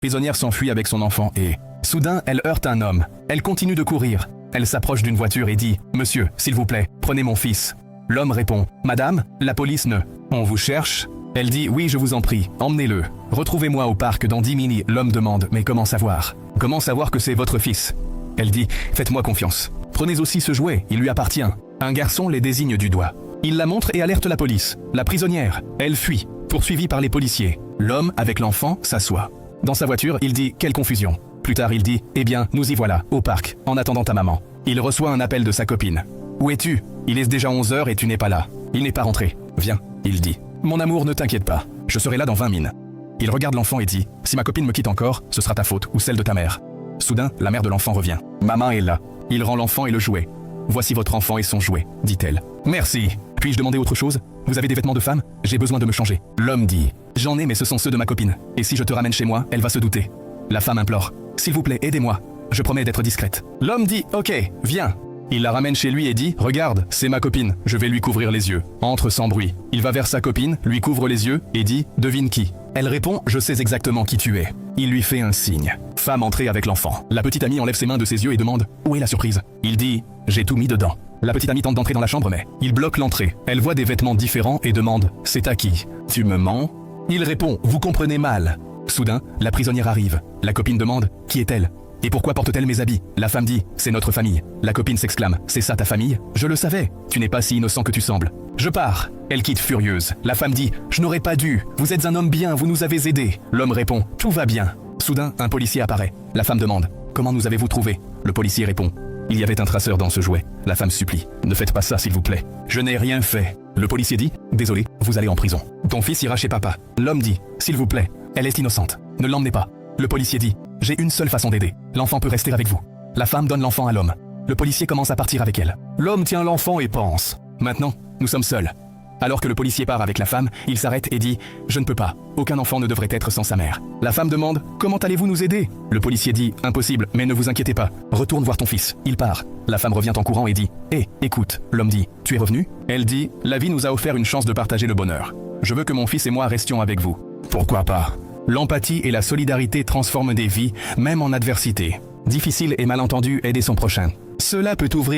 prisonnière s'enfuit avec son enfant et... Soudain, elle heurte un homme. Elle continue de courir. Elle s'approche d'une voiture et dit « Monsieur, s'il vous plaît, prenez mon fils. » L'homme répond « Madame, la police ne... On vous cherche ?» Elle dit « Oui, je vous en prie, emmenez-le. Retrouvez-moi au parc dans 10 minutes. » L'homme demande « Mais comment savoir? Comment savoir que c'est votre fils ?» Elle dit « Faites-moi confiance. Prenez aussi ce jouet, il lui appartient. » Un garçon les désigne du doigt. Il la montre et alerte la police. La prisonnière, elle fuit, poursuivie par les policiers. L'homme, avec l'enfant, s'assoit. Dans sa voiture, il dit « Quelle confusion !» Plus tard, il dit « Eh bien, nous y voilà, au parc, en attendant ta maman. » Il reçoit un appel de sa copine. « Où es-tu? Il est déjà 11 heures et tu n'es pas là. » Il n'est pas rentré. « Viens, » il dit. « Mon amour, ne t'inquiète pas. Je serai là dans 20 minutes. » Il regarde l'enfant et dit « Si ma copine me quitte encore, ce sera ta faute ou celle de ta mère. » Soudain, la mère de l'enfant revient. « Maman est là. » Il rend l'enfant et le jouet. « Voici votre enfant et son jouet, » dit-elle. « Merci. Puis-je demander autre chose? Vous avez des vêtements de femme? J'ai besoin de me changer. » L'homme dit « J'en ai mais ce sont ceux de ma copine. Et si je te ramène chez moi, elle va se douter. » La femme implore « S'il vous plaît, aidez-moi. Je promets d'être discrète. » L'homme dit « Ok, viens. » Il la ramène chez lui et dit « Regarde, c'est ma copine. Je vais lui couvrir les yeux. » Entre sans bruit. Il va vers sa copine, lui couvre les yeux et dit « Devine qui ?» Elle répond « Je sais exactement qui tu es. » Il lui fait un signe. Femme entrée avec l'enfant. La petite amie enlève ses mains de ses yeux et demande « Où est la surprise ?» Il dit « J'ai tout mis dedans. » La petite amie tente d'entrer dans la chambre mais il bloque l'entrée. Elle voit des vêtements différents et demande « C'est à qui? Tu me mens ?» Il répond « Vous comprenez mal. » Soudain, la prisonnière arrive. La copine demande « Qui est-elle ? Et pourquoi porte-t-elle mes habits ?» La femme dit « C'est notre famille. » La copine s'exclame « C'est ça ta famille ? Je le savais. Tu n'es pas si innocent que tu sembles. Je pars. » Elle quitte furieuse. La femme dit « Je n'aurais pas dû. Vous êtes un homme bien, vous nous avez aidés. » L'homme répond « Tout va bien. » Soudain, un policier apparaît. La femme demande « Comment nous avez-vous trouvé ?» Le policier répond « Il y avait un traceur dans ce jouet. » La femme supplie « Ne faites pas ça s'il vous plaît. Je n'ai rien fait. » Le policier dit « Désolé, vous allez en prison. Ton fils ira chez papa. » L'homme dit « S'il vous plaît, elle est innocente. Ne l'emmenez pas. » Le policier dit « J'ai une seule façon d'aider. L'enfant peut rester avec vous. » La femme donne l'enfant à l'homme. Le policier commence à partir avec elle. L'homme tient l'enfant et pense « Maintenant, nous sommes seuls. » Alors que le policier part avec la femme, il s'arrête et dit « Je ne peux pas. Aucun enfant ne devrait être sans sa mère. » La femme demande « Comment allez-vous nous aider ?» Le policier dit « Impossible, mais ne vous inquiétez pas. Retourne voir ton fils. » Il part. La femme revient en courant et dit « Hé, écoute. » L'homme dit « Tu es revenu ?» Elle dit « La vie nous a offert une chance de partager le bonheur. Je veux que mon fils et moi restions avec vous. » Pourquoi pas? L'empathie et la solidarité transforment des vies, même en adversité. Difficile et mal entendu, aider son prochain. Cela peut ouvrir